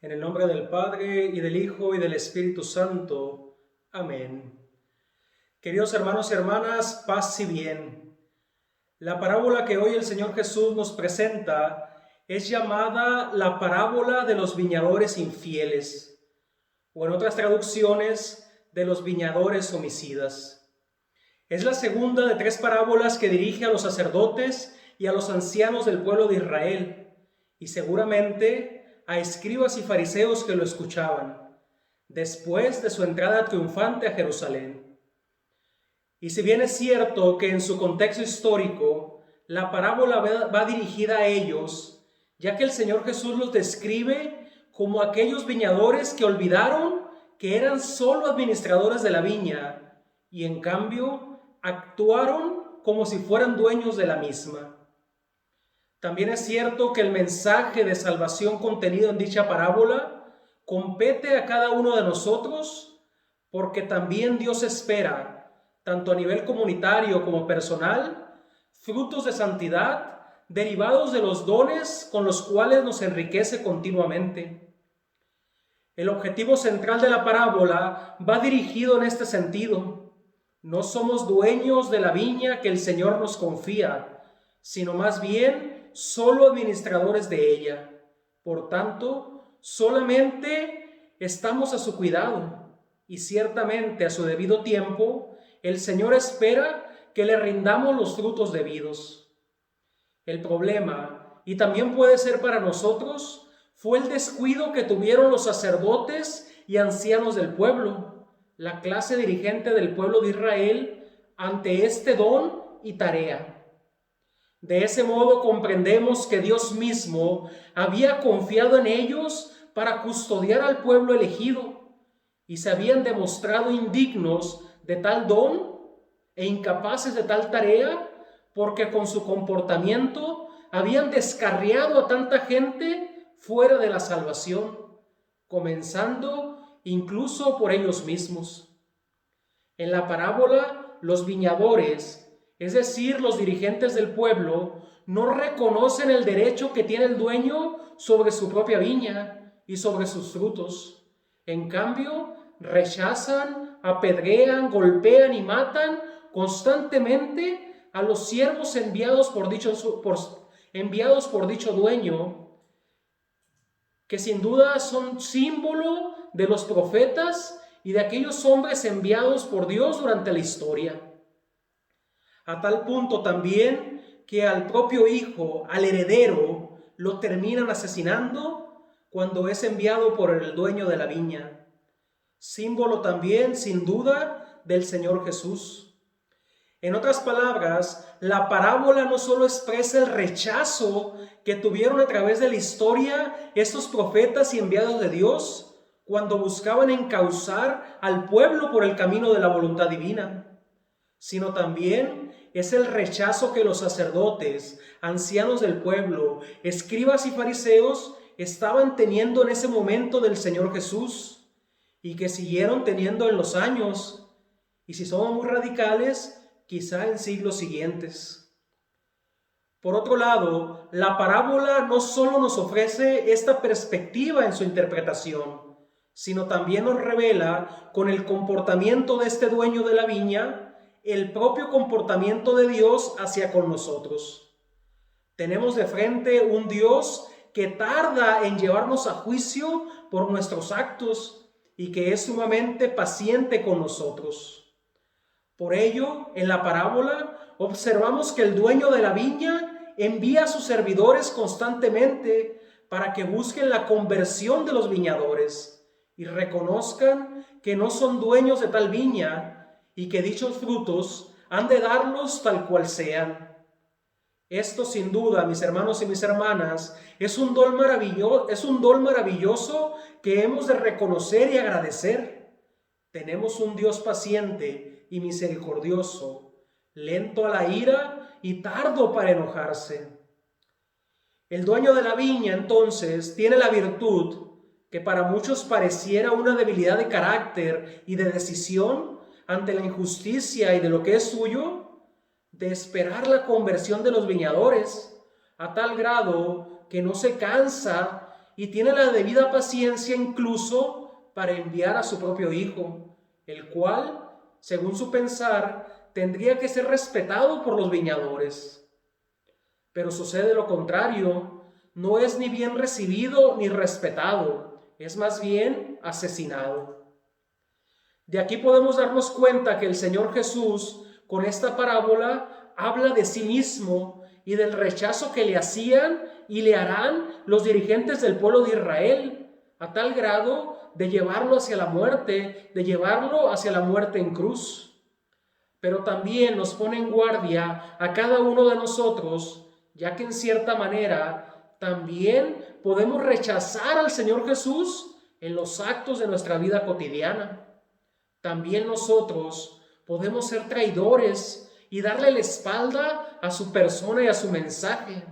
En el nombre del Padre, y del Hijo, y del Espíritu Santo. Amén. Queridos hermanos y hermanas, paz y bien. La parábola que hoy el Señor Jesús nos presenta es llamada la parábola de los viñadores infieles, o en otras traducciones, de los viñadores homicidas. Es la segunda de 3 parábolas que dirige a los sacerdotes y a los ancianos del pueblo de Israel, y seguramente a escribas y fariseos que lo escuchaban, después de su entrada triunfante a Jerusalén. Y si bien es cierto que en su contexto histórico la parábola va dirigida a ellos, ya que el Señor Jesús los describe como aquellos viñadores que olvidaron que eran solo administradores de la viña y en cambio actuaron como si fueran dueños de la misma. También es cierto que el mensaje de salvación contenido en dicha parábola compete a cada uno de nosotros, porque también Dios espera, tanto a nivel comunitario como personal, frutos de santidad derivados de los dones con los cuales nos enriquece continuamente. El objetivo central de la parábola va dirigido en este sentido. No somos dueños de la viña que el Señor nos confía, sino más bien solo administradores de ella. Por tanto, solamente estamos a su cuidado y ciertamente a su debido tiempo el Señor espera que le rindamos los frutos debidos. El problema, y también puede ser para nosotros, fue el descuido que tuvieron los sacerdotes y ancianos del pueblo, la clase dirigente del pueblo de Israel, ante este don y tarea. De ese modo comprendemos que Dios mismo había confiado en ellos para custodiar al pueblo elegido y se habían demostrado indignos de tal don e incapaces de tal tarea porque con su comportamiento habían descarriado a tanta gente fuera de la salvación, comenzando incluso por ellos mismos. En la parábola, los viñadores, es decir, los dirigentes del pueblo, no reconocen el derecho que tiene el dueño sobre su propia viña y sobre sus frutos. En cambio, rechazan, apedrean, golpean y matan constantemente a los siervos enviados por dicho dueño, que sin duda son símbolo de los profetas y de aquellos hombres enviados por Dios durante la historia. A tal punto también que al propio hijo, al heredero, lo terminan asesinando cuando es enviado por el dueño de la viña. Símbolo también, sin duda, del Señor Jesús. En otras palabras, la parábola no solo expresa el rechazo que tuvieron a través de la historia estos profetas y enviados de Dios cuando buscaban encauzar al pueblo por el camino de la voluntad divina, sino también es el rechazo que los sacerdotes, ancianos del pueblo, escribas y fariseos estaban teniendo en ese momento del Señor Jesús y que siguieron teniendo en los años, y si somos muy radicales, quizá en siglos siguientes. Por otro lado, la parábola no solo nos ofrece esta perspectiva en su interpretación, sino también nos revela con el comportamiento de este dueño de la viña el propio comportamiento de Dios hacia con nosotros. Tenemos de frente un Dios que tarda en llevarnos a juicio por nuestros actos y que es sumamente paciente con nosotros. Por ello, en la parábola observamos que el dueño de la viña envía a sus servidores constantemente para que busquen la conversión de los viñadores y reconozcan que no son dueños de tal viña y que dichos frutos han de darlos tal cual sean. Esto sin duda, mis hermanos y mis hermanas, es un don maravilloso que hemos de reconocer y agradecer. Tenemos un Dios paciente y misericordioso, lento a la ira y tardo para enojarse. El dueño de la viña, entonces, tiene la virtud que para muchos pareciera una debilidad de carácter y de decisión ante la injusticia y de lo que es suyo, de esperar la conversión de los viñadores, a tal grado que no se cansa y tiene la debida paciencia incluso para enviar a su propio Hijo, el cual, según su pensar, tendría que ser respetado por los viñadores. Pero sucede lo contrario, no es ni bien recibido ni respetado, es más bien asesinado. De aquí podemos darnos cuenta que el Señor Jesús, con esta parábola, habla de sí mismo y del rechazo que le hacían y le harán los dirigentes del pueblo de Israel, a tal grado de llevarlo hacia la muerte, en cruz. Pero también nos pone en guardia a cada uno de nosotros, ya que en cierta manera también podemos rechazar al Señor Jesús en los actos de nuestra vida cotidiana. También nosotros podemos ser traidores y darle la espalda a su persona y a su mensaje.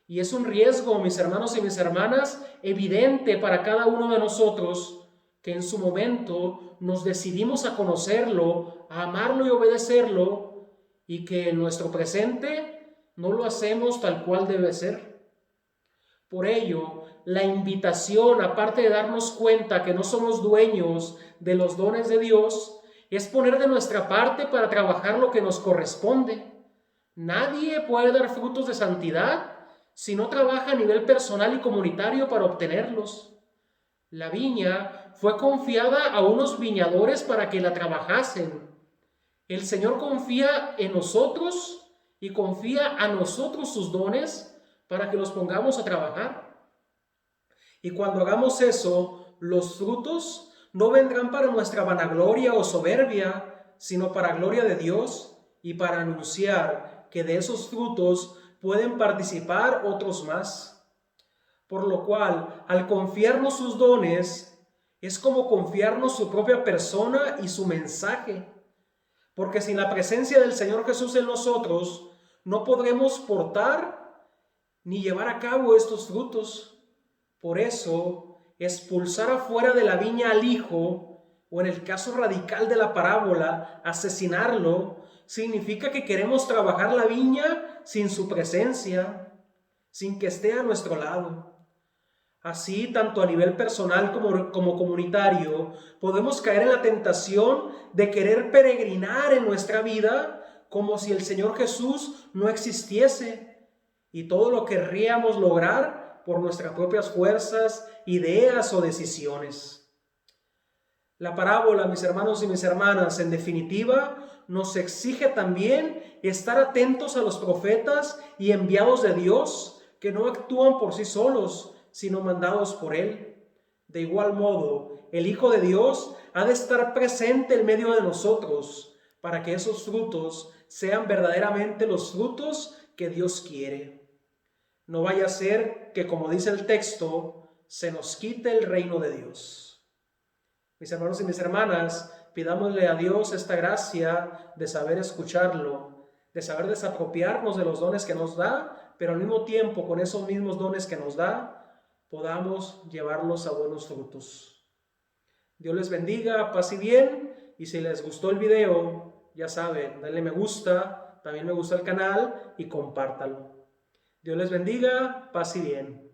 Y es un riesgo, mis hermanos y mis hermanas, evidente para cada uno de nosotros, que en su momento nos decidimos a conocerlo, a amarlo y obedecerlo, y que en nuestro presente no lo hacemos tal cual debe ser. Por ello, la invitación, aparte de darnos cuenta que no somos dueños de los dones de Dios, es poner de nuestra parte para trabajar lo que nos corresponde. Nadie puede dar frutos de santidad si no trabaja a nivel personal y comunitario para obtenerlos. La viña fue confiada a unos viñadores para que la trabajasen. El Señor confía en nosotros y confía a nosotros sus dones para que los pongamos a trabajar. Y cuando hagamos eso, los frutos no vendrán para nuestra vanagloria o soberbia, sino para gloria de Dios y para anunciar que de esos frutos pueden participar otros más. Por lo cual, al confiarnos sus dones, es como confiarnos su propia persona y su mensaje. Porque sin la presencia del Señor Jesús en nosotros, no podremos portar ni llevar a cabo estos frutos. Por eso, expulsar afuera de la viña al hijo, o en el caso radical de la parábola, asesinarlo, significa que queremos trabajar la viña sin su presencia, sin que esté a nuestro lado. Así, tanto a nivel personal como comunitario, podemos caer en la tentación de querer peregrinar en nuestra vida como si el Señor Jesús no existiese, y todo lo querríamos lograr por nuestras propias fuerzas, ideas o decisiones. La parábola, mis hermanos y mis hermanas, en definitiva, nos exige también estar atentos a los profetas y enviados de Dios que no actúan por sí solos, sino mandados por Él. De igual modo, el Hijo de Dios ha de estar presente en medio de nosotros para que esos frutos sean verdaderamente los frutos que Dios quiere. No vaya a ser que, como dice el texto, se nos quite el reino de Dios. Mis hermanos y mis hermanas, pidámosle a Dios esta gracia de saber escucharlo, de saber desapropiarnos de los dones que nos da, pero al mismo tiempo, con esos mismos dones que nos da, podamos llevarlos a buenos frutos. Dios les bendiga, paz y bien, y si les gustó el video, ya saben, denle me gusta, también me gusta el canal y compártalo. Dios les bendiga, paz y bien.